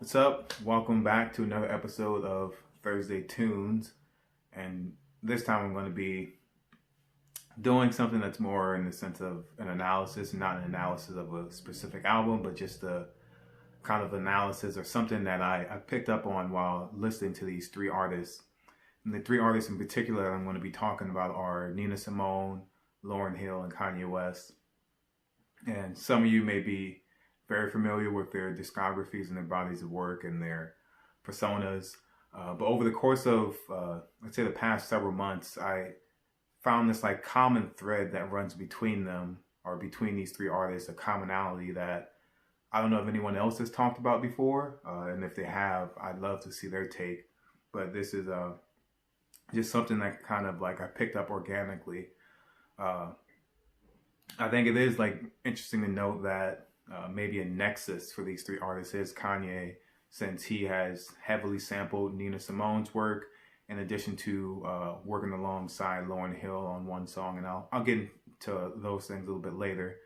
What's up? Welcome back to another episode of Thursday Tunes. And this time I'm going to be doing something that's more in the sense of an analysis, not an analysis of a specific album, but just a kind of analysis or something that I picked up on while listening to these three artists. And the three artists in particular I'm going to be talking about are Nina Simone, Lauryn Hill, and Kanye West. And some of you may be very familiar with their discographies and their bodies of work and their personas. But over the course of, let's say the past several months, I found this like common thread that runs between them or between these three artists, a commonality that I don't know if anyone else has talked about before. And if they have, I'd love to see their take. But this is just something that kind of like I picked up organically. I think it is like interesting to note that maybe a nexus for these three artists is Kanye, since he has heavily sampled Nina Simone's work in addition to working alongside Lauryn Hill on one song, and I'll get into those things a little bit later.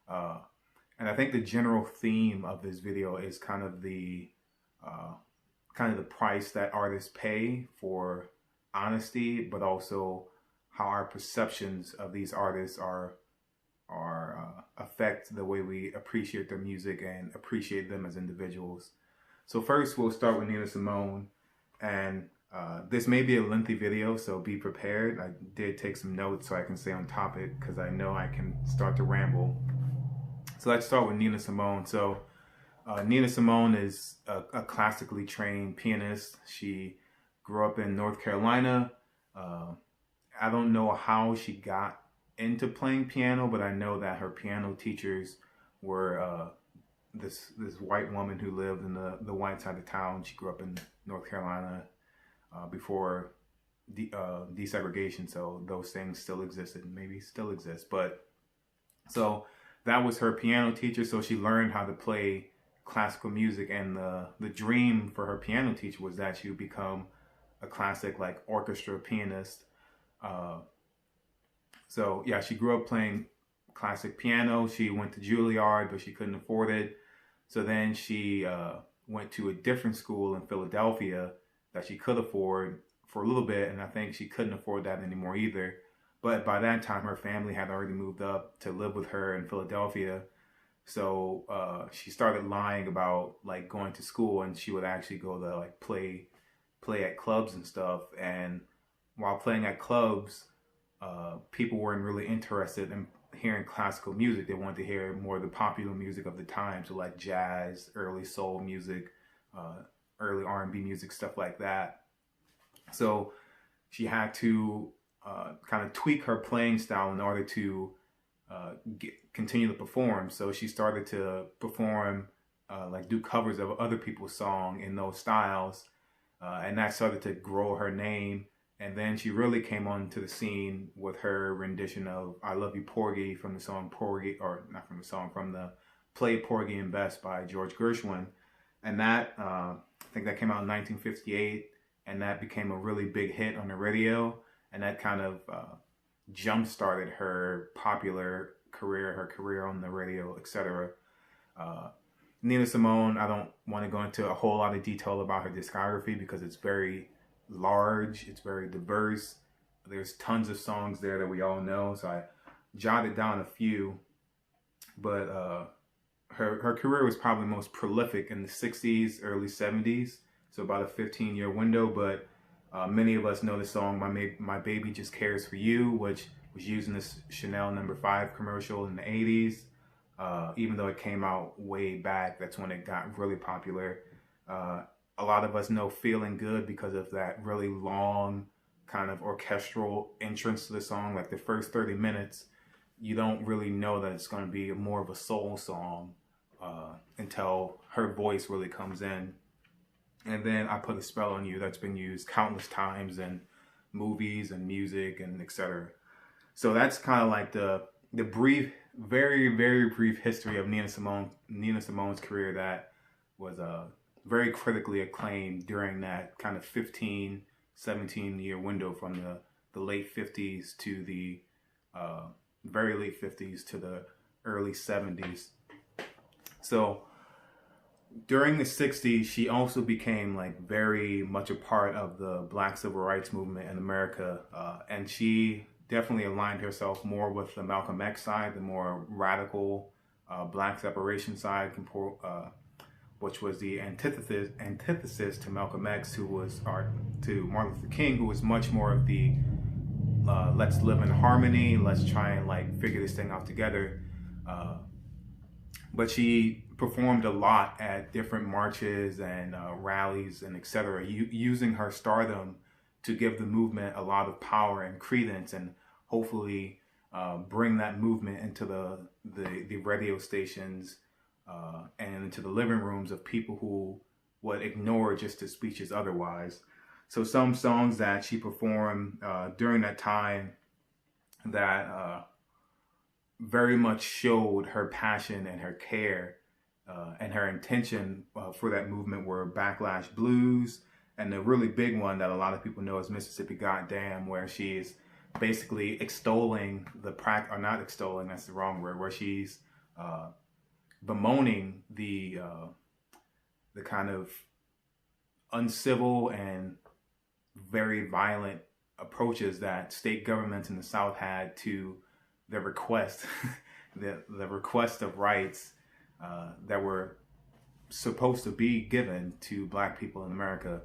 And I think the general theme of this video is kind of the price that artists pay for honesty, but also how our perceptions of these artists affect the way we appreciate their music and appreciate them as individuals. So first we'll start with Nina Simone, and this may be a lengthy video, so be prepared. I did take some notes so I can stay on topic because I know I can start to ramble. So let's start with Nina Simone. So Nina Simone is a classically trained pianist. She grew up in North Carolina. I don't know how she got into playing piano, but I know that her piano teachers were this white woman who lived in the white side of town. She grew up in North Carolina before desegregation, so those things still existed, maybe still exist. But so that was her piano teacher, so she learned how to play classical music, and the dream for her piano teacher was that she would become a classic like orchestra pianist. So yeah, she grew up playing classic piano. She went to Juilliard, but she couldn't afford it. So then she went to a different school in Philadelphia that she could afford for a little bit, and I think she couldn't afford that anymore either. But by that time, her family had already moved up to live with her in Philadelphia. So she started lying about like going to school, and she would actually go to like play at clubs and stuff. And while playing at clubs, people weren't really interested in hearing classical music. They wanted to hear more of the popular music of the time, so like jazz, early soul music, early R&B music, stuff like that. So she had to kind of tweak her playing style in order to continue to perform. So she started to perform, like do covers of other people's songs in those styles, and that started to grow her name. And then she really came onto the scene with her rendition of I Love You Porgy from the song Porgy, or not from the song, from the play Porgy and Bess by George Gershwin. And that, I think that came out in 1958, and that became a really big hit on the radio. And that kind of jump-started her popular career, her career on the radio, etc. Nina Simone, I don't want to go into a whole lot of detail about her discography because it's very large, it's very diverse. There's tons of songs there that we all know, so I jotted down a few. But her career was probably most prolific in the 60s, early 70s, so about a 15-year window. But many of us know the song My Baby Just Cares For You, which was used in this Chanel No. 5 commercial in the 80s. Even though it came out way back, that's when it got really popular. A lot of us know Feeling Good because of that really long kind of orchestral entrance to the song. Like the first 30 minutes, you don't really know that it's going to be more of a soul song until her voice really comes in. And then I Put a Spell on You, that's been used countless times in movies and music and etc. So that's kind of like the brief, very, very brief history of Nina Simone's career that was very critically acclaimed during that kind of 15, 17-year window from the late 50s to the very late 50s to the early 70s. So during the 60s, she also became like very much a part of the Black Civil Rights movement in America. And she definitely aligned herself more with the Malcolm X side, the more radical Black separation side, which was the antithesis to Malcolm X, to Martin Luther King, who was much more of the let's live in harmony, let's try and like figure this thing out together. But she performed a lot at different marches and rallies and etc., using her stardom to give the movement a lot of power and credence, and hopefully bring that movement into the radio stations and into the living rooms of people who would ignore just his speeches otherwise. So some songs that she performed during that time that very much showed her passion and her care and her intention for that movement were Backlash Blues, and the really big one that a lot of people know is Mississippi Goddamn, where she is basically extolling or not extolling, that's the wrong word, where she's bemoaning the kind of uncivil and very violent approaches that state governments in the South had to the request, the request of rights that were supposed to be given to Black people in America.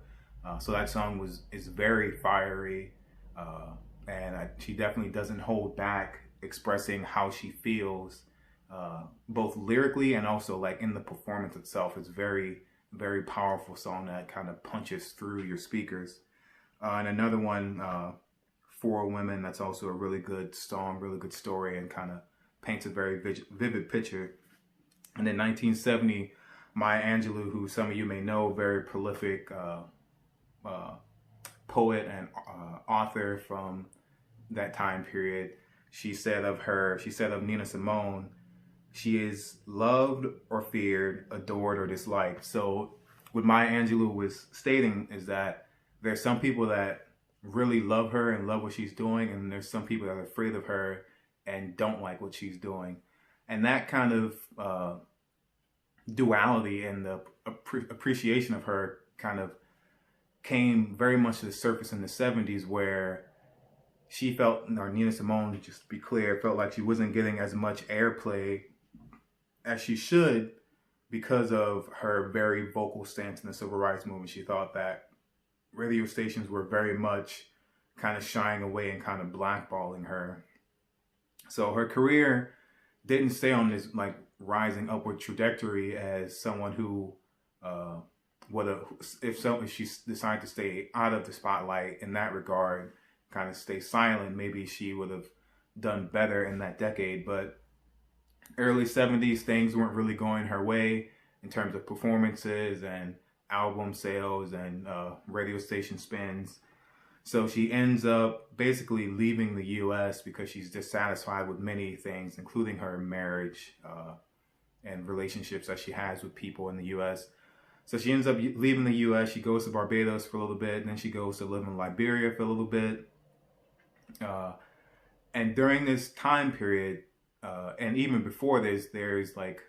So that song is very fiery, and she definitely doesn't hold back expressing how she feels, both lyrically and also like in the performance itself. It's very, very powerful song that kind of punches through your speakers. And another one, For Women, that's also a really good song, really good story, and kind of paints a very vivid picture. And in 1970, Maya Angelou, who some of you may know, very prolific poet and author from that time period, she said of Nina Simone, she is loved or feared, adored or disliked. So what Maya Angelou was stating is that there's some people that really love her and love what she's doing, and there's some people that are afraid of her and don't like what she's doing. And that kind of duality and the appreciation of her kind of came very much to the surface in the 70s, where she felt, or Nina Simone, just to be clear, felt like she wasn't getting as much airplay as she should because of her very vocal stance in the civil rights movement. She thought that radio stations were very much kind of shying away and kind of blackballing her. So her career didn't stay on this like rising upward trajectory as someone who if she decided to stay out of the spotlight in that regard, kind of stay silent, maybe she would have done better in that decade. But early 70s, things weren't really going her way in terms of performances and album sales and radio station spins. So she ends up basically leaving the U.S. because she's dissatisfied with many things, including her marriage and relationships that she has with people in the U.S. So she ends up leaving the U.S. She goes to Barbados for a little bit, and then she goes to live in Liberia for a little bit. And during this time period, and even before this, there's like,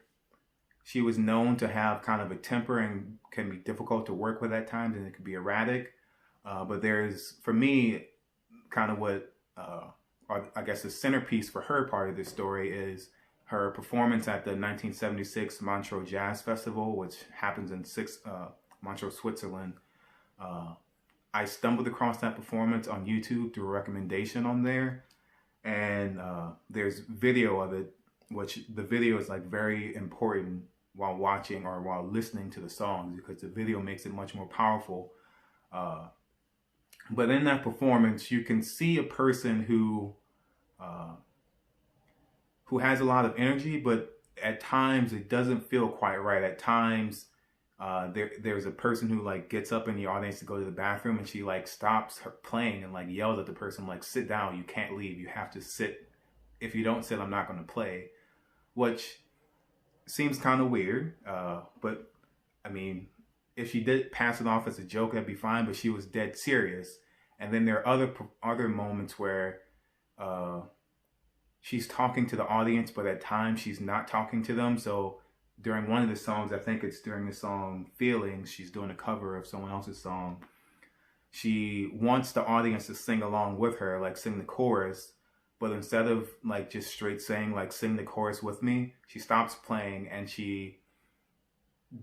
she was known to have kind of a temper and can be difficult to work with at times, and it can be erratic. But there's, for me, kind of what, I guess the centerpiece for her part of this story is her performance at the 1976 Montreux Jazz Festival, which happens in Montreux, Switzerland. I stumbled across that performance on YouTube through a recommendation on there. And there's video of it, which the video is like very important while watching or while listening to the songs, because the video makes it much more powerful. But in that performance, you can see a person who has a lot of energy, but at times it doesn't feel quite right. At times, there's a person who like gets up in the audience to go to the bathroom, and she like stops her playing and like yells at the person like, "Sit down, you can't leave, you have to sit. If you don't sit, I'm not going to play," which seems kind of weird. But I mean, if she did pass it off as a joke, that'd be fine, but she was dead serious. And then there are other moments where she's talking to the audience, but at times she's not talking to them. So during one of the songs, I think it's during the song Feelings, she's doing a cover of someone else's song. She wants the audience to sing along with her, like sing the chorus, but instead of like just straight saying like sing the chorus with me, she stops playing and she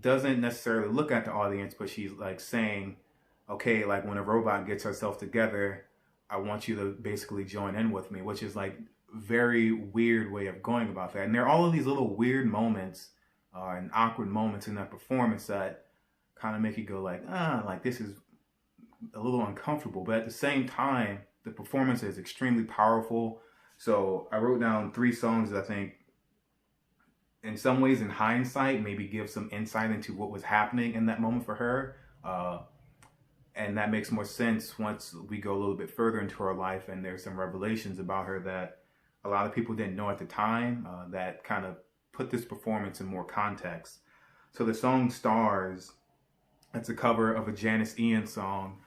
doesn't necessarily look at the audience, but she's like saying, okay, like when a robot gets herself together, I want you to basically join in with me, which is like very weird way of going about that. And there are all of these little weird moments and awkward moments in that performance that kind of make you go like this is a little uncomfortable. But at the same time, the performance is extremely powerful. So I wrote down 3 songs that I think in some ways in hindsight maybe give some insight into what was happening in that moment for her. And that makes more sense once we go a little bit further into her life and there's some revelations about her that a lot of people didn't know at the time that kind of put this performance in more context. So the song Stars, it's a cover of a Janis Ian song,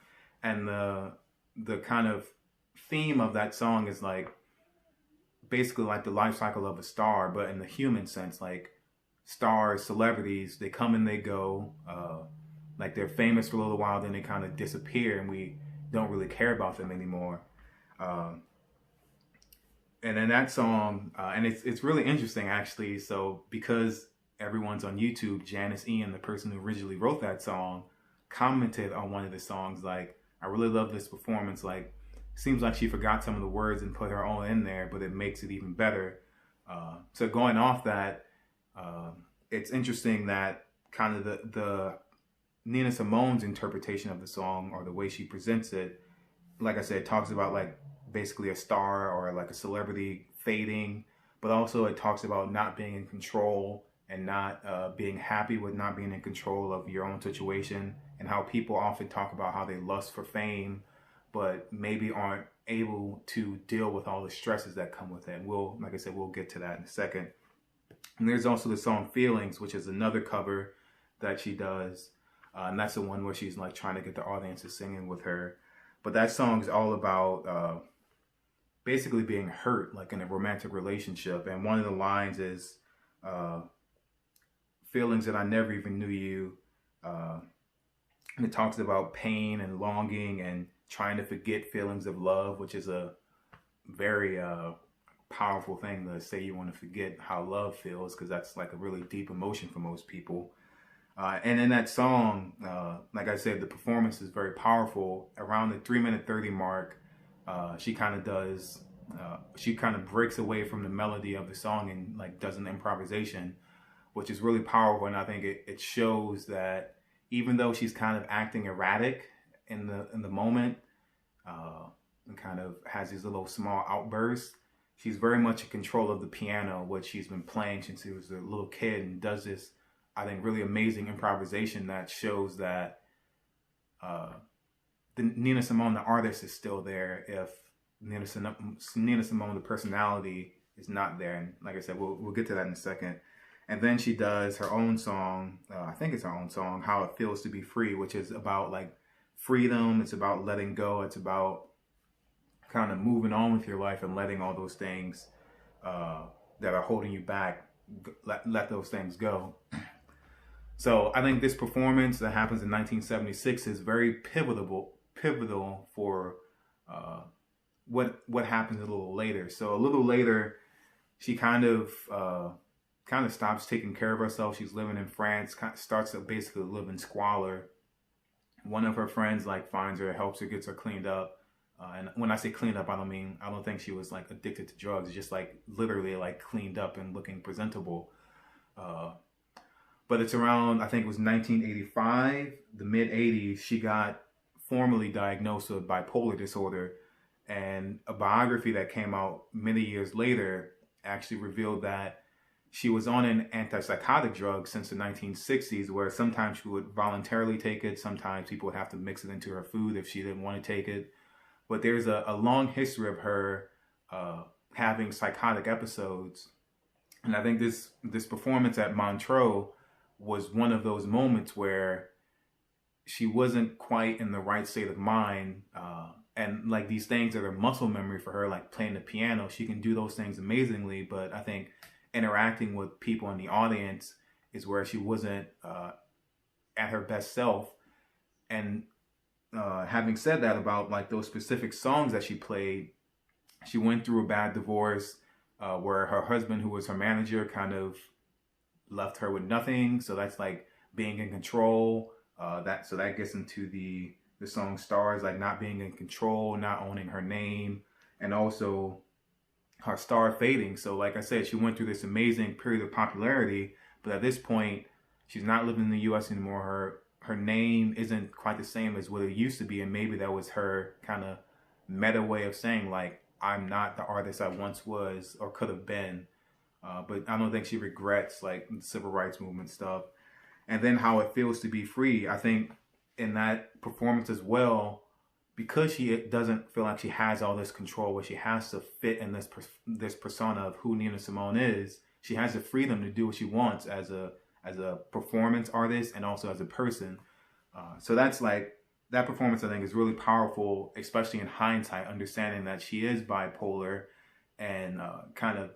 and the kind of theme of that song is like basically like the life cycle of a star, but in the human sense, like stars, celebrities, they come and they go, like they're famous for a little while, then they kind of disappear and we don't really care about them anymore. And then that song, and it's really interesting actually. So because everyone's on YouTube, Janis Ian, the person who originally wrote that song, commented on one of the songs like, I really love this performance. Like, seems like she forgot some of the words and put her own in there, but it makes it even better. So going off that, it's interesting that kind of the Nina Simone's interpretation of the song, or the way she presents it, like I said, talks about like basically a star or like a celebrity fading, but also it talks about not being in control and not being happy with not being in control of your own situation, and how people often talk about how they lust for fame, but maybe aren't able to deal with all the stresses that come with it. And like I said, we'll get to that in a second. And there's also the song Feelings, which is another cover that she does. And that's the one where she's like trying to get the audience to sing in with her. But that song is all about basically being hurt, like in a romantic relationship. And one of the lines is, feelings that I never even knew you. And it talks about pain and longing and trying to forget feelings of love, which is a very powerful thing to say. You want to forget how love feels, because that's like a really deep emotion for most people. And in that song, like I said, the performance is very powerful. Around the 3:30 mark, she kind of breaks away from the melody of the song and like does an improvisation, which is really powerful. And I think it shows that even though she's kind of acting erratic in the moment, and kind of has these little small outbursts, she's very much in control of the piano, which she's been playing since she was a little kid, and does this, I think, really amazing improvisation that shows that the Nina Simone, the artist, is still there if Nina Simone, the personality, is not there. And like I said, we'll get to that in a second. And then she does her own song, I think it's her own song, How It Feels to Be Free, which is about like freedom. It's about letting go. It's about kind of moving on with your life and letting all those things that are holding you back, let those things go. So I think this performance that happens in 1976 is very pivotal for what happens a little later. So a little later, she kind of stops taking care of herself. She's living in France, starts to basically live in squalor. One of her friends like finds her, helps her, gets her cleaned up. And when I say cleaned up, I don't think she was like addicted to drugs. It's just like literally like cleaned up and looking presentable. But it's around, I think it was 1985, the mid 80s, she got formally diagnosed with bipolar disorder. And a biography that came out many years later actually revealed that she was on an antipsychotic drug since the 1960s, where sometimes she would voluntarily take it. Sometimes people would have to mix it into her food if she didn't want to take it. But there's a long history of her having psychotic episodes. And I think this performance at Montreux was one of those moments where she wasn't quite in the right state of mind. And like these things that are muscle memory for her, like playing the piano, she can do those things amazingly. But I think interacting with people in the audience is where she wasn't at her best self. And having said that about like those specific songs that she played, she went through a bad divorce where her husband, who was her manager, kind of left her with nothing. So that's like being in control. That gets into the song Stars, like not being in control, not owning her name, and also her star fading. So like I said, she went through this amazing period of popularity, but at this point, she's not living in the US anymore. Her name isn't quite the same as what it used to be, and maybe that was her kind of meta way of saying like, I'm not the artist I once was or could have been. But I don't think she regrets like the civil rights movement stuff. And then how it feels to be free. I think in that performance as well, because she doesn't feel like she has all this control, where she has to fit in this persona of who Nina Simone is, she has the freedom to do what she wants as a performance artist and also as a person. So that's like, that performance I think is really powerful, especially in hindsight, understanding that she is bipolar and kind of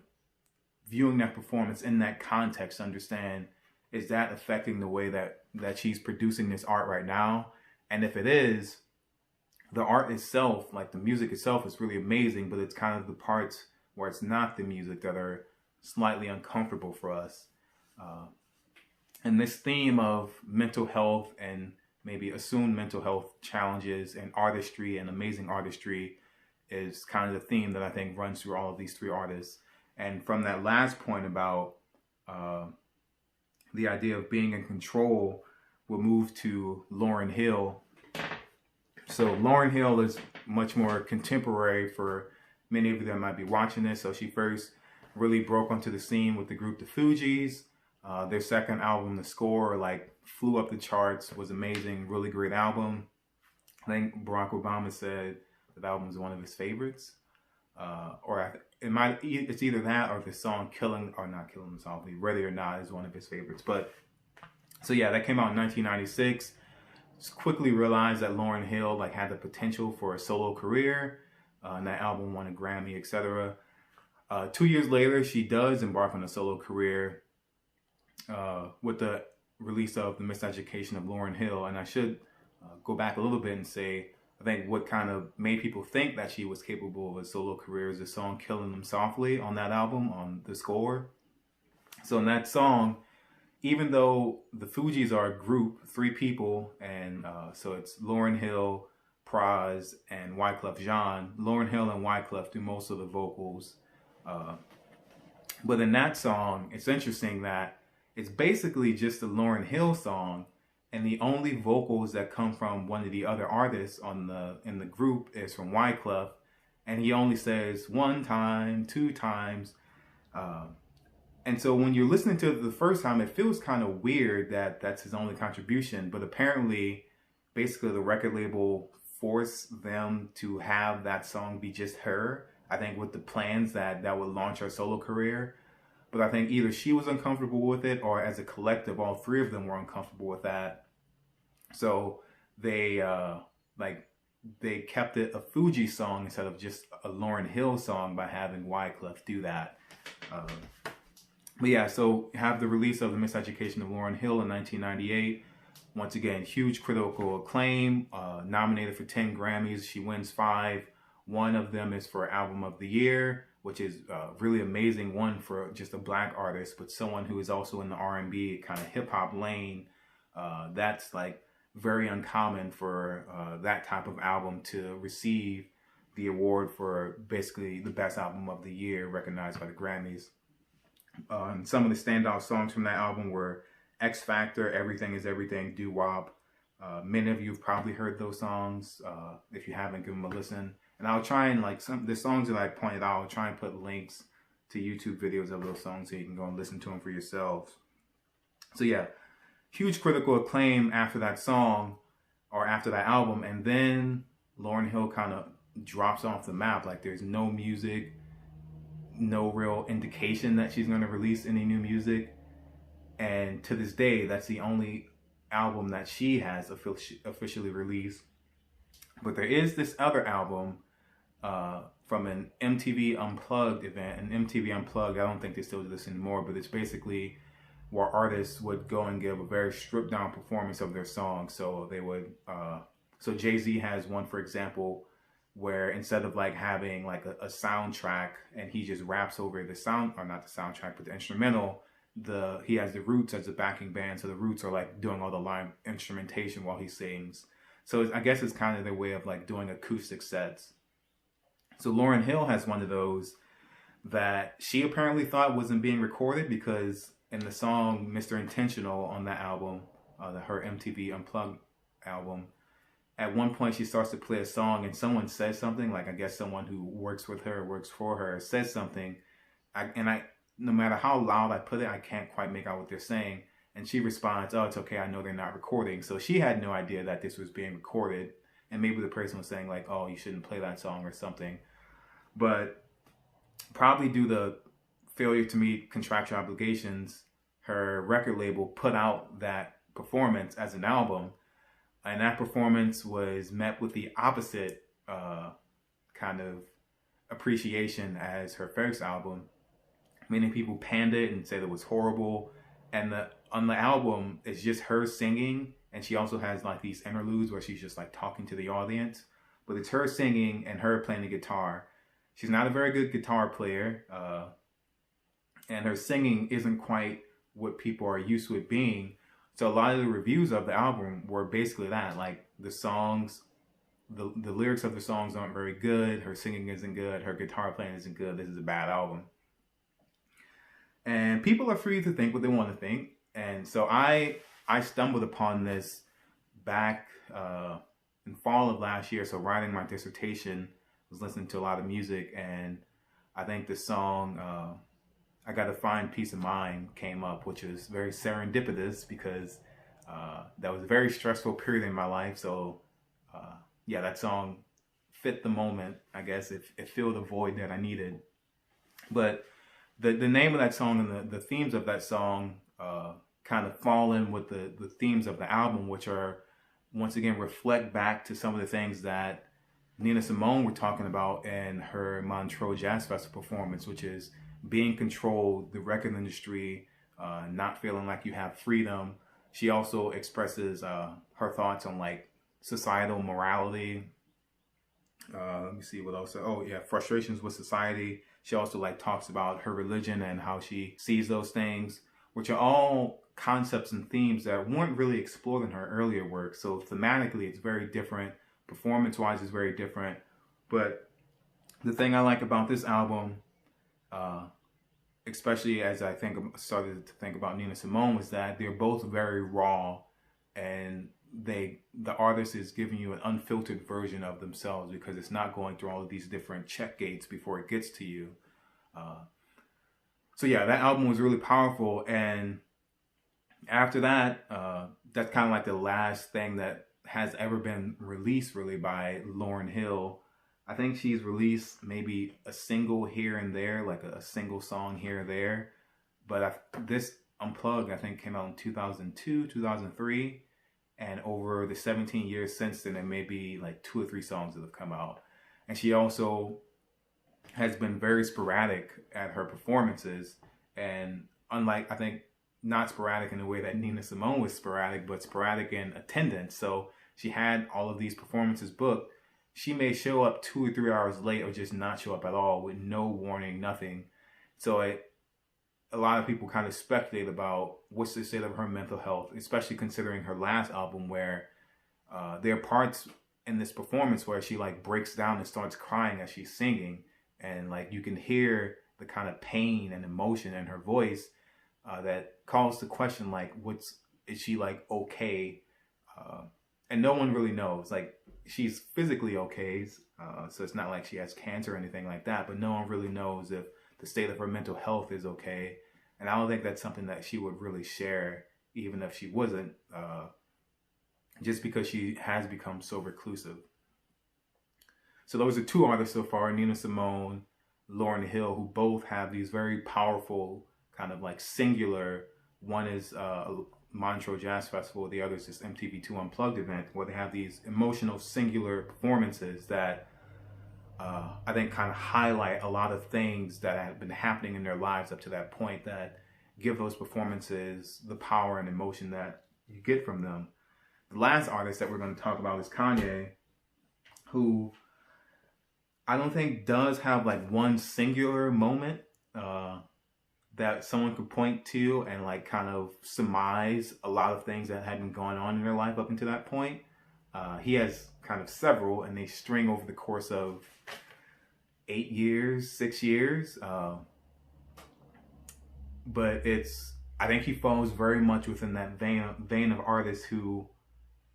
viewing that performance in that context to understand, is that affecting the way that she's producing this art right now? And if it is, the art itself, like the music itself, is really amazing, but it's kind of the parts where it's not the music that are slightly uncomfortable for us. And this theme of mental health and maybe assumed mental health challenges and artistry and amazing artistry is kind of the theme that I think runs through all of these three artists. And from that last point about the idea of being in control, we'll move to Lauryn Hill. So Lauryn Hill is much more contemporary for many of you that might be watching this. So she first really broke onto the scene with the group The Fugees. Their second album, The Score, like flew up the charts, was amazing, really great album. I think Barack Obama said that album was one of his favorites. It's either that or the song Not Killing Me Softly, Ready or Not is one of his favorites. But so yeah, that came out in 1996. Just quickly realized that Lauryn Hill like had the potential for a solo career, and that album won a Grammy, etc. 2 years later, she does embark on a solo career with the release of The Miseducation of Lauryn Hill. And I should go back a little bit and say, I think what kind of made people think that she was capable of a solo career is the song Killing Them Softly on that album, on The Score. So in that song, even though the Fugees are a group, 3 people, and so it's Lauryn Hill, Pras, and Wyclef Jean. Lauryn Hill and Wyclef do most of the vocals. But in that song, it's interesting that it's basically just a Lauryn Hill song, and the only vocals that come from one of the other artists in the group is from Wyclef, and he only says 1 time, 2 times. And so when you're listening to it the first time, it feels kind of weird that that's his only contribution. But apparently, basically the record label forced them to have that song be just her, I think with the plans that would launch her solo career. But I think either she was uncomfortable with it, or as a collective, all 3 of them were uncomfortable with that. So they kept it a Fuji song instead of just a Lauryn Hill song by having Wyclef do that. But yeah, so have the release of The Miseducation of Lauryn Hill in 1998. Once again, huge critical acclaim, nominated for 10 Grammys. She wins 5. One of them is for Album of the Year, which is really amazing. One for just a black artist, but someone who is also in the R&B kind of hip hop lane. That's like very uncommon for that type of album to receive the award for basically the best album of the year recognized by the Grammys. And some of the standout songs from that album were X Factor, Everything is Everything, Doo Wop. Many of you have probably heard those songs. If you haven't, give them a listen. And I'll try and like the songs that I pointed out, I'll try and put links to YouTube videos of those songs so you can go and listen to them for yourselves. So yeah, huge critical acclaim after that song or after that album. And then Lauryn Hill kind of drops off the map. Like there's no music, no real indication that she's going to release any new music. And to this day, that's the only album that she has officially released. But there is this other album from an MTV Unplugged event. And MTV Unplugged, I don't think they still do this anymore, but it's basically where artists would go and give a very stripped down performance of their song. So they would, so Jay-Z has one, for example, where instead of like having like a soundtrack and he just raps over the sound, or not the soundtrack, but the instrumental, he has the Roots as a backing band. So the Roots are like doing all the live instrumentation while he sings. So I guess it's kind of their way of like doing acoustic sets. So Lauryn Hill has one of those that she apparently thought wasn't being recorded, because in the song Mr. Intentional on that album, her MTV Unplugged album, at one point she starts to play a song and someone says something, like I guess someone who works with her, works for her, says something. No matter how loud I put it, I can't quite make out what they're saying. And she responds, "Oh, it's okay, I know they're not recording." So she had no idea that this was being recorded. And maybe the person was saying like, "Oh, you shouldn't play that song" or something. But probably due to failure to meet contractual obligations, her record label put out that performance as an album. And that performance was met with the opposite kind of appreciation as her first album. Many people panned it and said it was horrible. And on the album, it's just her singing. And she also has like these interludes where she's just like talking to the audience. But it's her singing and her playing the guitar. She's not a very good guitar player. And her singing isn't quite what people are used to it being. So a lot of the reviews of the album were basically that. Like the songs, the lyrics of the songs aren't very good. Her singing isn't good. Her guitar playing isn't good. This is a bad album. And people are free to think what they want to think. And so I stumbled upon this back in fall of last year. So writing my dissertation, was listening to a lot of music, and I think the song I Gotta Find Peace of Mind came up, which is very serendipitous because that was a very stressful period in my life. So yeah, that song fit the moment, I guess. It filled a void that I needed. But the name of that song and the themes of that song kind of fall in with the themes of the album, which are, once again, reflect back to some of the things that Nina Simone were talking about in her Montreux Jazz Festival performance, which is being controlled, the record industry, not feeling like you have freedom. She also expresses her thoughts on like societal morality. Let me see what else. Oh yeah, frustrations with society. She also like talks about her religion and how she sees those things, which are all concepts and themes that weren't really explored in her earlier work. So thematically, it's very different. Performance-wise, it's very different. But the thing I like about this album, especially as I started to think about Nina Simone, was that they're both very raw, and the artist is giving you an unfiltered version of themselves, because it's not going through all of these different check gates before it gets to you. So yeah, that album was really powerful. And after that, that's kind of like the last thing that has ever been released really by Lauryn Hill. I think she's released maybe a single here and there, like a single song here or there. But this Unplugged, I think, came out in 2002, 2003. And over the 17 years since then, there may be like 2 or 3 songs that have come out. And she also has been very sporadic at her performances. And unlike, I think, not sporadic in the way that Nina Simone was sporadic, but sporadic in attendance. So she had all of these performances booked. She may show up 2 or 3 hours late, or just not show up at all with no warning, nothing. So a lot of people kind of speculate about what's the state of her mental health, especially considering her last album, where there are parts in this performance where she like breaks down and starts crying as she's singing. And like you can hear the kind of pain and emotion in her voice that calls the question, like, is she like okay? And no one really knows. Like, she's physically okay, so it's not like she has cancer or anything like that, but no one really knows if the state of her mental health is okay. And I don't think that's something that she would really share, even if she wasn't, just because she has become so reclusive. So those are 2 artists so far, Nina Simone, Lauryn Hill, who both have these very powerful kind of like singular, one is Montreux Jazz Festival, the other is this MTV2 Unplugged event, where they have these emotional singular performances that I think kind of highlight a lot of things that have been happening in their lives up to that point, that give those performances the power and emotion that you get from them. The last artist that we're going to talk about is Kanye, who I don't think does have like one singular moment that someone could point to and like kind of surmise a lot of things that had been going on in their life up until that point. He has kind of several, and they string over the course of 8 years, 6 years. But I think he falls very much within that vein of artists who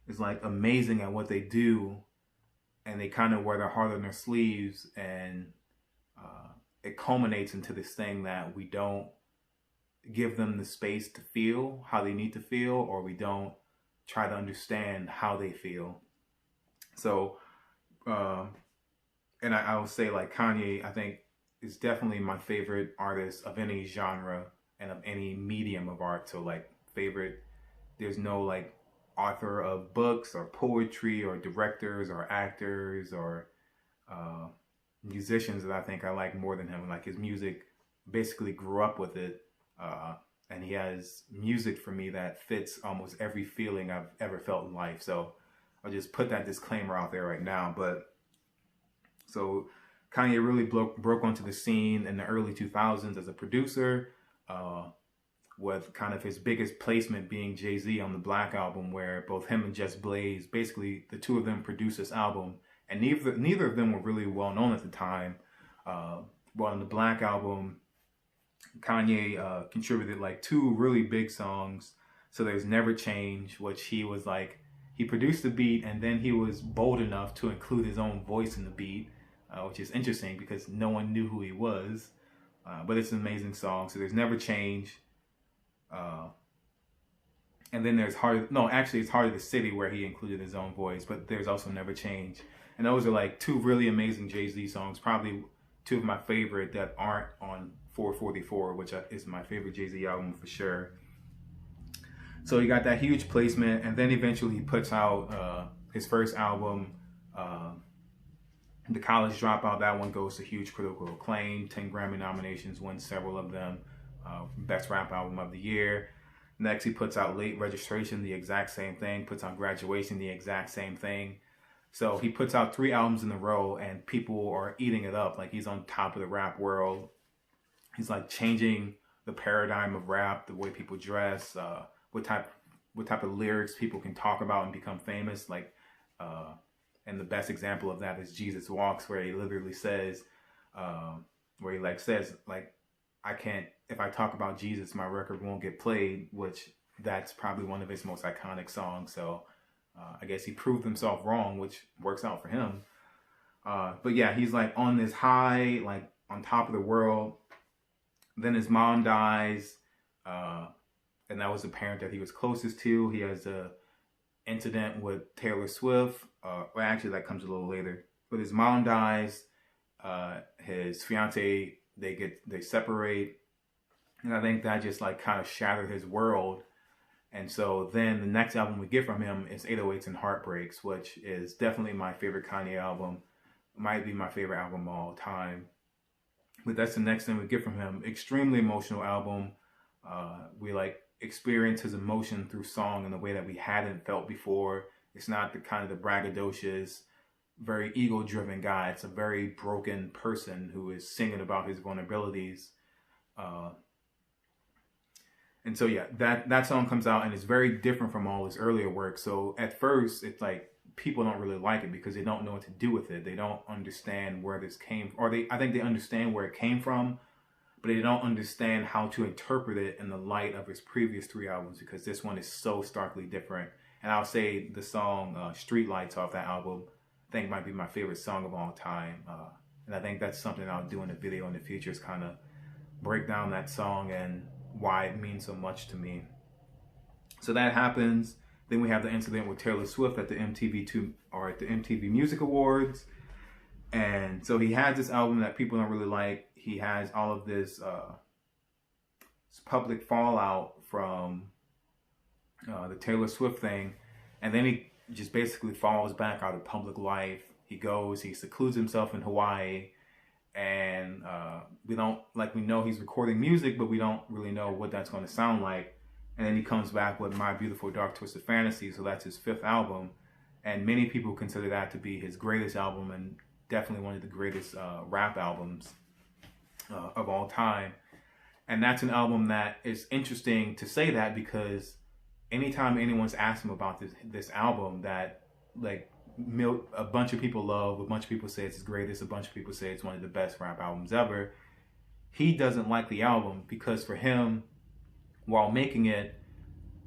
is like amazing at what they do, and they kind of wear their heart on their sleeves, and it culminates into this thing that we don't give them the space to feel how they need to feel, or we don't try to understand how they feel. So, and I will say like Kanye, I think is definitely my favorite artist of any genre and of any medium of art. So like favorite, there's no like author of books or poetry or directors or actors or musicians that I think I like more than him. Like his music, basically grew up with it, and he has music for me that fits almost every feeling I've ever felt in life. So I'll just put that disclaimer out there right now. But so Kanye really broke onto the scene in the early 2000s as a producer, with kind of his biggest placement being Jay-Z on the Black album, where both him and Just Blaze, basically the two of them produced this album, and neither of them were really well known at the time. Well, on the Black album, Kanye contributed like 2 really big songs. So there's Never Change, which he was like, he produced the beat, and then he was bold enough to include his own voice in the beat, which is interesting because no one knew who he was. But it's an amazing song. So there's Never Change. And then there's it's Heart of the City, where he included his own voice, but there's also Never Change. And those are like 2 really amazing Jay-Z songs, probably 2 of my favorite that aren't on 444, which is my favorite Jay-Z album for sure. So he got that huge placement, and then eventually he puts out his first album, The College Dropout. That one goes to huge critical acclaim, 10 Grammy nominations, wins several of them, Best Rap Album of the Year. Next, he puts out Late Registration, the exact same thing, puts out Graduation, the exact same thing. So he puts out 3 albums in a row, and people are eating it up. Like, he's on top of the rap world. He's like changing the paradigm of rap, the way people dress, what type of lyrics people can talk about and become famous. Like, and the best example of that is Jesus Walks, where he literally says, I can't, if I talk about Jesus, my record won't get played, which that's probably one of his most iconic songs. So I guess he proved himself wrong, which works out for him. But yeah, he's like on this high, like on top of the world. Then his mom dies, and that was the parent that he was closest to. He has a incident with Taylor Swift. Well, actually, that comes a little later. But his mom dies. His fiance, they separate, and I think that just like kind of shattered his world. And so then the next album we get from him is 808s and Heartbreaks, which is definitely my favorite Kanye album. Might be my favorite album of all time. But that's the next thing we get from him. Extremely emotional album. We like experience his emotion through song in a way that we hadn't felt before. It's not the kind of the braggadocious, very ego-driven guy. It's a very broken person who is singing about his vulnerabilities. And so yeah, that song comes out, and it's very different from all his earlier work. So at first, it's like people don't really like it because they don't know what to do with it. They don't understand where this came from, or I think they understand where it came from, but they don't understand how to interpret it in the light of his previous 3 albums, because this one is so starkly different. And I'll say the song Streetlights off that album, I think might be my favorite song of all time. And I think that's something I'll do in a video in the future, is kind of break down that song and why it means so much to me. So that happens. Then we have the incident with Taylor Swift at the MTV Music Awards. And so he has this album that people don't really like. He has all of this public fallout from the Taylor Swift thing. And then he just basically falls back out of public life. He secludes himself in Hawaii. and we know he's recording music, but we don't really know what that's going to sound like. And then he comes back with My Beautiful Dark Twisted Fantasy, so that's his 5th album, and many people consider that to be his greatest album and definitely one of the greatest rap albums of all time. And that's an album that is interesting to say that, because anytime anyone's asked him about this album that like a bunch of people love, a bunch of people say it's his greatest, a bunch of people say it's one of the best rap albums ever, he doesn't like the album because for him, while making it,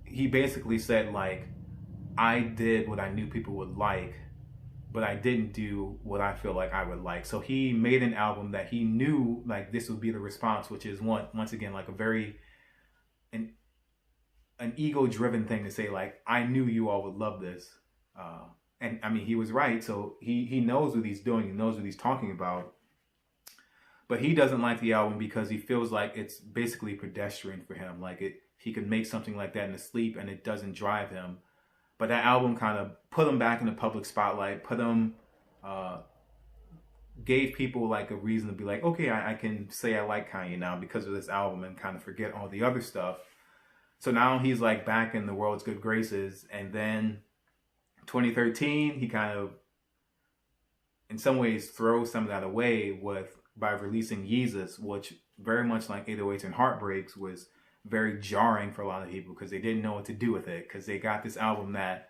he basically said like, I did what I knew people would like, but I didn't do what I feel like I would like. So he made an album that he knew like this would be the response, which is once again like a very an ego-driven thing to say like, I knew you all would love this. And I mean, he was right. So he knows what he's doing. He knows what he's talking about. But he doesn't like the album because he feels like it's basically pedestrian for him. Like he could make something like that in his sleep and it doesn't drive him. But that album kind of put him back in the public spotlight, gave people like a reason to be like, okay, I can say I like Kanye now because of this album and kind of forget all the other stuff. So now he's like back in the world's good graces. And then 2013, he kind of, in some ways, throws some of that away by releasing Yeezus, which very much like 808s and Heartbreaks was very jarring for a lot of people because they didn't know what to do with it, because they got this album that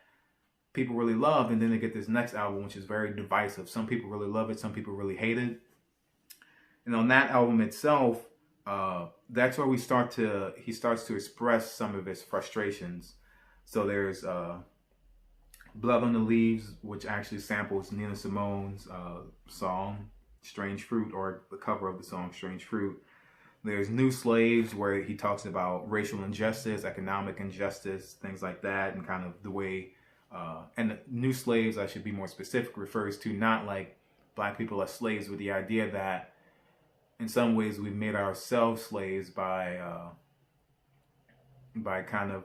people really loved, and then they get this next album which is very divisive. Some people really love it, some people really hate it. And on that album itself, that's where he starts to express some of his frustrations. So there's Blood on the Leaves, which actually samples Nina Simone's song Strange Fruit, or the cover of the song Strange Fruit. There's New Slaves, where he talks about racial injustice, economic injustice, things like that, and kind of the way, and New Slaves, I should be more specific, refers to not like black people as slaves, with the idea that in some ways we've made ourselves slaves by kind of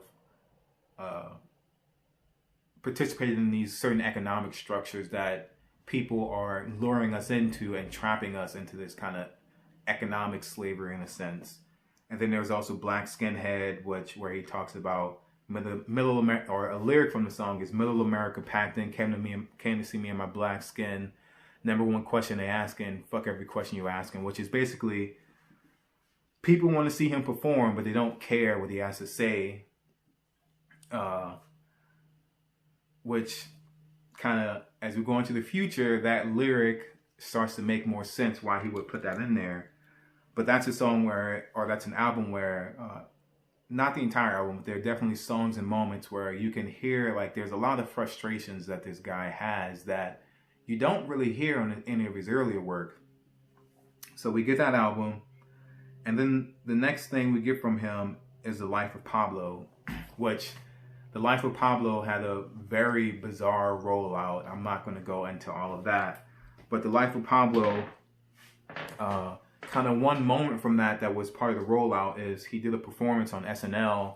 participating in these certain economic structures that people are luring us into and trapping us into this kind of economic slavery in a sense. And then there's also Black Skinhead, where he talks about middle America, or a lyric from the song is Middle America packed in, came to see me in my black skin. Number one question they asking, fuck every question you asking, which is basically people want to see him perform, but they don't care what he has to say. Which kind of, as we go into the future, that lyric starts to make more sense why he would put that in there. But that's a song that's an album where, not the entire album, but there are definitely songs and moments where you can hear like there's a lot of frustrations that this guy has that you don't really hear on any of his earlier work. So we get that album, and then the next thing we get from him is The Life of Pablo, which The Life of Pablo had a very bizarre rollout. I'm not going to go into all of that. But The Life of Pablo, kind of one moment from that was part of the rollout is he did a performance on SNL,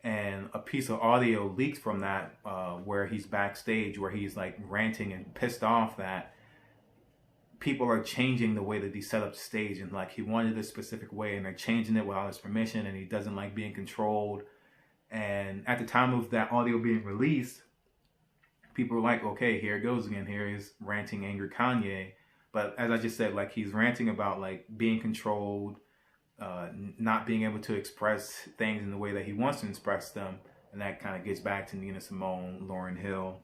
and a piece of audio leaked from that where he's backstage, where he's like ranting and pissed off that people are changing the way that he set up the stage, and like he wanted a specific way and they're changing it without his permission, and he doesn't like being controlled. And at the time of that audio being released, people were like, okay, here it goes again. Here is ranting, angry Kanye. But as I just said, like he's ranting about like being controlled, not being able to express things in the way that he wants to express them. And that kind of gets back to Nina Simone, Lauryn Hill.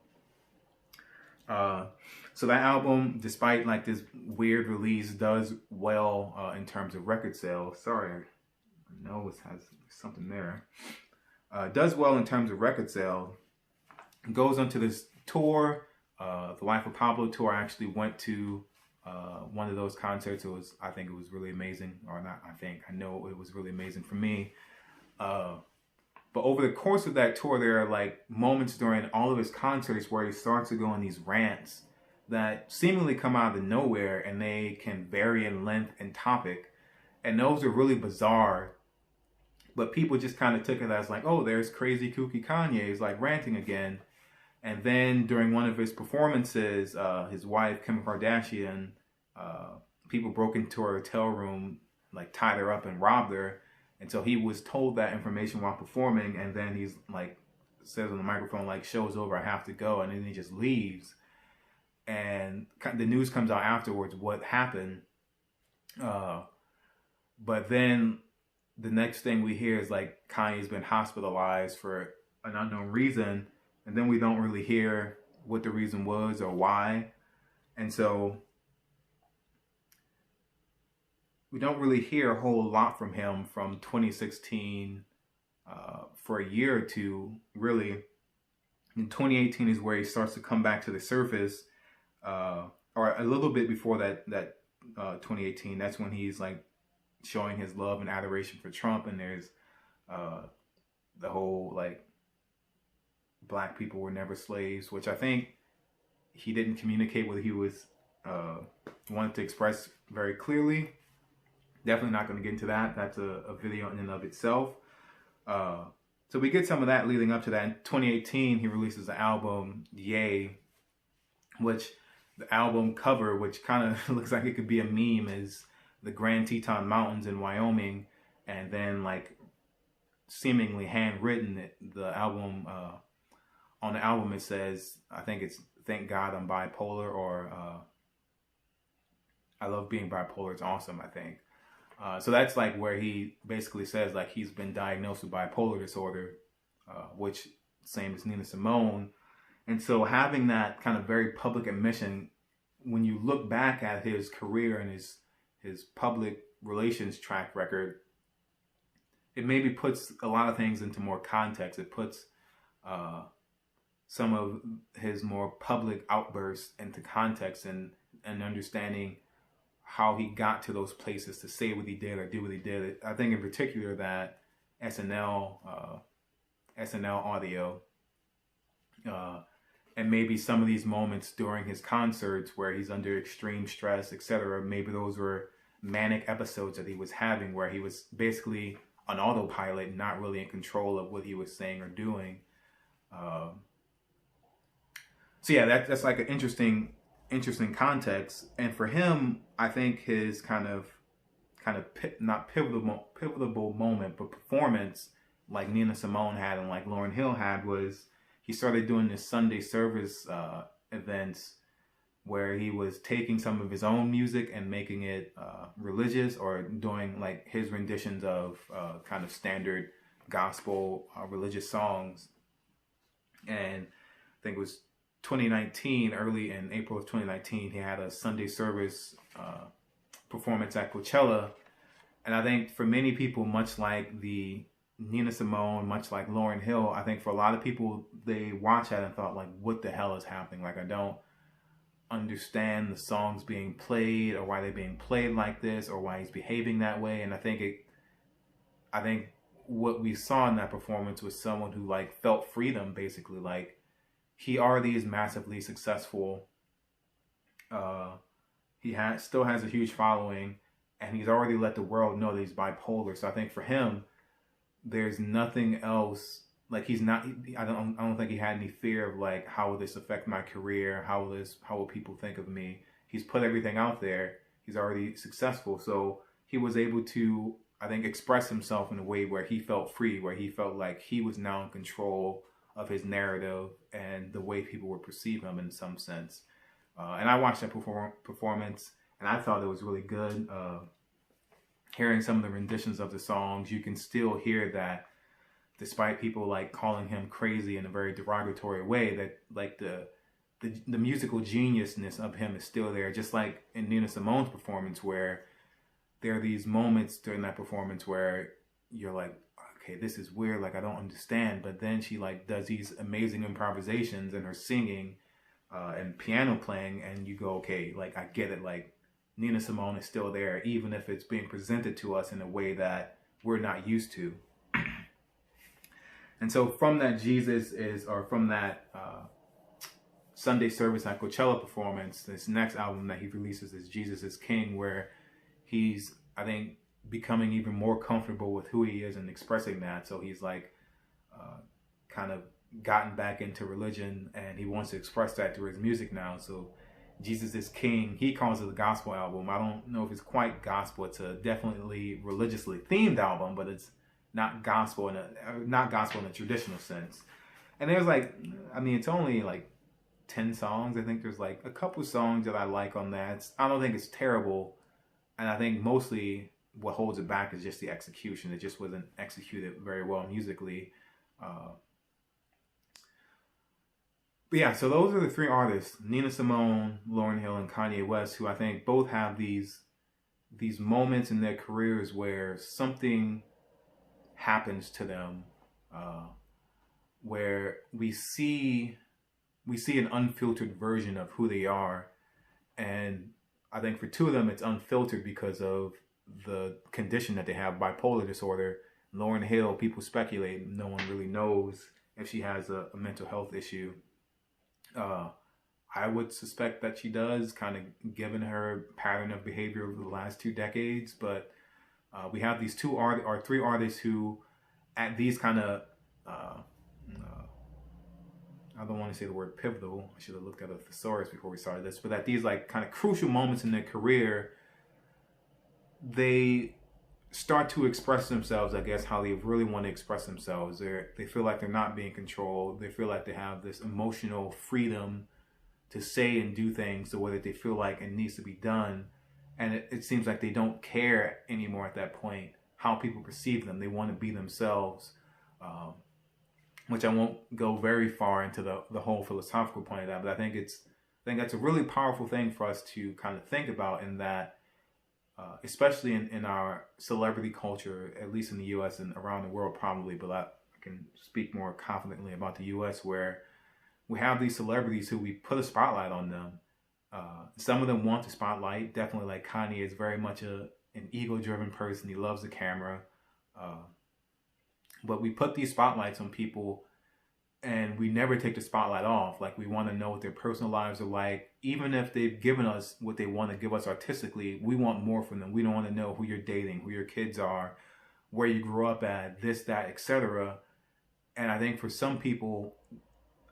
So that album, despite like this weird release, does well in terms of record sales. Sorry, my nose has something there. Does well in terms of record sales. Goes onto this tour, the Life of Pablo tour. I actually went to one of those concerts. I think it was really amazing. Or not, I know it was really amazing for me. But over the course of that tour, there are like moments during all of his concerts where he starts to go on these rants that seemingly come out of nowhere, and they can vary in length and topic. And those are really bizarre. But people just kind of took it as like, oh, there's crazy kooky Kanye. He's like ranting again. And then during one of his performances, his wife, Kim Kardashian, people broke into her hotel room, like tied her up and robbed her. And so he was told that information while performing, and then he's like, says on the microphone, like, show's over, I have to go. And then he just leaves. And the news comes out afterwards what happened. But then the next thing we hear is like Kanye's been hospitalized for an unknown reason. And then we don't really hear what the reason was or why. And so we don't really hear a whole lot from him from 2016 for a year or two, really. In 2018 is where he starts to come back to the surface, or a little bit before that 2018. That's when he's like showing his love and adoration for Trump, and there's the whole like black people were never slaves, which I think he didn't communicate what he was wanted to express very clearly. Definitely not going to get into that. That's a video in and of itself. So we get some of that leading up to that. In 2018, he releases the album Yay, which the album cover, which kind of looks like it could be a meme, is the Grand Teton Mountains in Wyoming, and then like seemingly handwritten, the album on the album it says, I think it's "Thank God I'm Bipolar" or "I Love Being Bipolar, It's Awesome," I think. So that's like where he basically says like he's been diagnosed with bipolar disorder, which same as Nina Simone. And so having that kind of very public admission, when you look back at his career and his public relations track record, it maybe puts a lot of things into more context. It puts some of his more public outbursts into context and understanding how he got to those places to say what he did or do what he did. I think in particular that SNL audio, and maybe some of these moments during his concerts where he's under extreme stress, etc. Maybe those were manic episodes that he was having where he was basically on autopilot, not really in control of what he was saying or doing. So yeah, that's like an interesting context. And for him, I think his kind of not pivotal moment, but performance like Nina Simone had and like Lauryn Hill had, was he started doing this Sunday service events where he was taking some of his own music and making it religious, or doing like his renditions of kind of standard gospel religious songs. And I think it was 2019, early in April of 2019, he had a Sunday service performance at Coachella. And I think for many people, much like the Nina Simone, much like Lauryn Hill, I think for a lot of people, they watched that and thought like, what the hell is happening? Like, I don't understand the songs being played, or why they're being played like this, or why he's behaving that way. And I think what we saw in that performance was someone who like felt freedom, basically. Like, he already is massively successful. He still has a huge following, and he's already let the world know that he's bipolar. So I think for him, there's nothing else. Like, he's not. I don't think he had any fear of like, how will this affect my career? How will people think of me? He's put everything out there. He's already successful, so he was able to, I think, express himself in a way where he felt free, where he felt like he was now in control of his narrative and the way people would perceive him in some sense. And I watched that performance, and I thought it was really good. Hearing some of the renditions of the songs, you can still hear that, despite people like calling him crazy in a very derogatory way, that like the musical geniusness of him is still there. Just like in Nina Simone's performance, where there are these moments during that performance where you're like, okay, this is weird, like I don't understand. But then she like does these amazing improvisations and her singing and piano playing, and you go, okay, like I get it. Like, Nina Simone is still there, even if it's being presented to us in a way that we're not used to. And so from that from that Sunday service at Coachella performance, this next album that he releases is Jesus is King, where he's, I think, becoming even more comfortable with who he is and expressing that. So he's like kind of gotten back into religion, and he wants to express that through his music now. So Jesus is King. He calls it a gospel album. I don't know if it's quite gospel. It's a definitely religiously themed album, but it's not gospel in a traditional sense. And there's like, I mean, it's only like 10 songs. I think there's like a couple songs that I like on that. I don't think it's terrible. And I think mostly what holds it back is just the execution. It just wasn't executed very well musically. But yeah, so those are the three artists, Nina Simone, Lauryn Hill, and Kanye West, who I think both have these moments in their careers where something happens to them, where we see an unfiltered version of who they are. And I think for two of them, it's unfiltered because of the condition that they have, bipolar disorder. Lauryn Hill, people speculate, no one really knows if she has a mental health issue. I would suspect that she does, kind of given her pattern of behavior over the last 2 decades. But we have these three artists who, at these kind of, I don't want to say the word pivotal. I should have looked at a thesaurus before we started this. But at these like kind of crucial moments in their career, they start to express themselves, I guess, how they really want to express themselves. They feel like they're not being controlled. They feel like they have this emotional freedom to say and do things the way that they feel like it needs to be done. And it seems like they don't care anymore at that point how people perceive them. They want to be themselves, which I won't go very far into the whole philosophical point of that. But I think that's a really powerful thing for us to kind of think about, in that especially in our celebrity culture, at least in the U.S. and around the world probably, but I can speak more confidently about the U.S., where we have these celebrities who we put a spotlight on them. Some of them want the spotlight. Definitely, like Kanye is very much an ego-driven person. He loves the camera. But we put these spotlights on people, and we never take the spotlight off. Like, we want to know what their personal lives are like. Even if they've given us what they want to give us artistically, we want more from them. We don't want to know who you're dating, who your kids are, where you grew up at, this, that, etc. And I think for some people,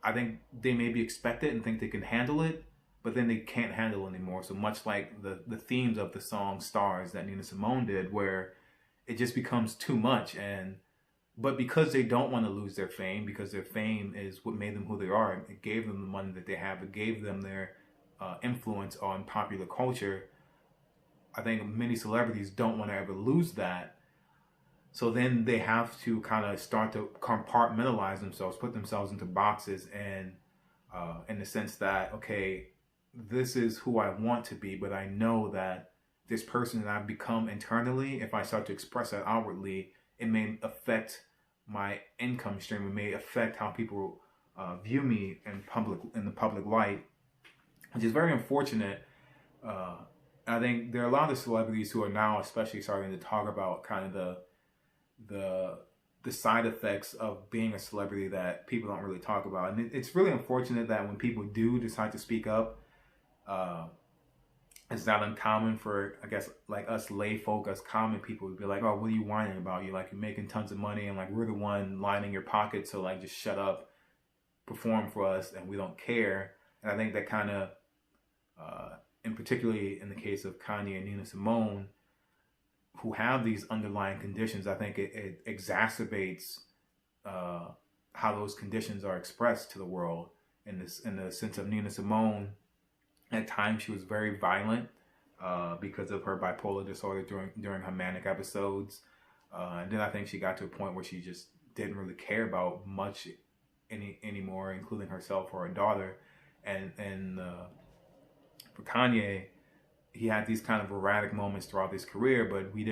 I think they maybe expect it and think they can handle it, but then they can't handle it anymore. So much like the themes of the song Stars that Nina Simone did, where it just becomes too much. But because they don't want to lose their fame, because their fame is what made them who they are, it gave them the money that they have, it gave them their influence on popular culture. I think many celebrities don't want to ever lose that. So then they have to kind of start to compartmentalize themselves, put themselves into boxes, and in the sense that, okay, this is who I want to be, but I know that this person that I've become internally, if I start to express that outwardly, it may affect my income stream. It may affect how people view me in the public light, which is very unfortunate. I think there are a lot of celebrities who are now especially starting to talk about kind of the side effects of being a celebrity that people don't really talk about. And it's really unfortunate that when people do decide to speak up, it's not uncommon for, I guess, like us lay folk, us common people, to be like, oh, what are you whining about? You're making tons of money, and like, we're the one lining your pocket, so like, just shut up, perform for us, and we don't care. And I think that kind of, and particularly in the case of Kanye and Nina Simone, who have these underlying conditions, I think it exacerbates how those conditions are expressed to the world. In the sense of Nina Simone, at times she was very violent because of her bipolar disorder during her manic episodes. And then I think she got to a point where she just didn't really care about much anymore, including herself or her daughter. And for Kanye, he had these kind of erratic moments throughout his career, but we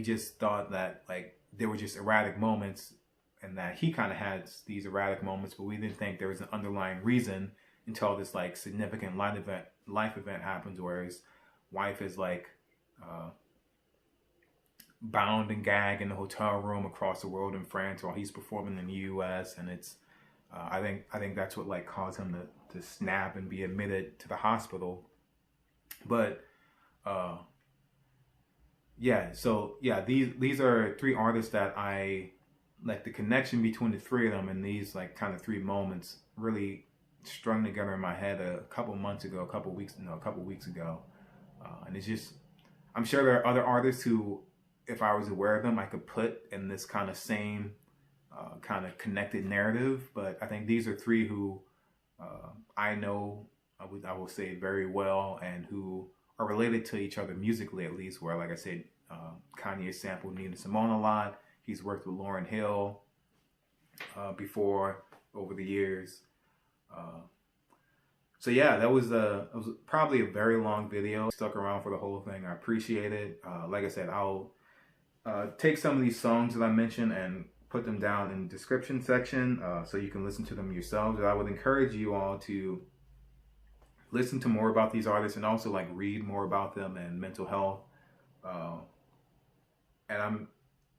just thought that like they were just erratic moments, and that he kind of had these erratic moments, but we didn't think there was an underlying reason until this like significant life event happens, where his wife is like bound and gagged in a hotel room across the world in France while he's performing in the U.S. And it's I think that's what like caused him to snap and be admitted to the hospital. But these are three artists that I like. The connection between the three of them and these like kind of three moments really strung together in my head a couple weeks ago. And it's just, I'm sure there are other artists who, if I was aware of them, I could put in this kind of same kind of connected narrative. But I think these are three who I know, I will say very well, and who are related to each other musically, at least, where, like I said, Kanye sampled Nina Simone a lot. He's worked with Lauryn Hill before, over the years. So yeah, it was probably a very long video. Stuck around for the whole thing. I appreciate it. Like I said, I'll take some of these songs that I mentioned and put them down in the description section so you can listen to them yourselves. I would encourage you all to listen to more about these artists and also like read more about them and mental health. And I'm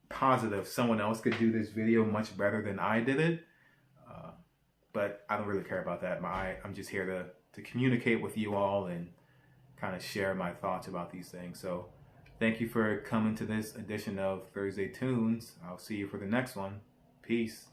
positive someone else could do this video much better than I did it. But I don't really care about that. I'm just here to communicate with you all and kind of share my thoughts about these things. So thank you for coming to this edition of Thursday Tunes. I'll see you for the next one. Peace.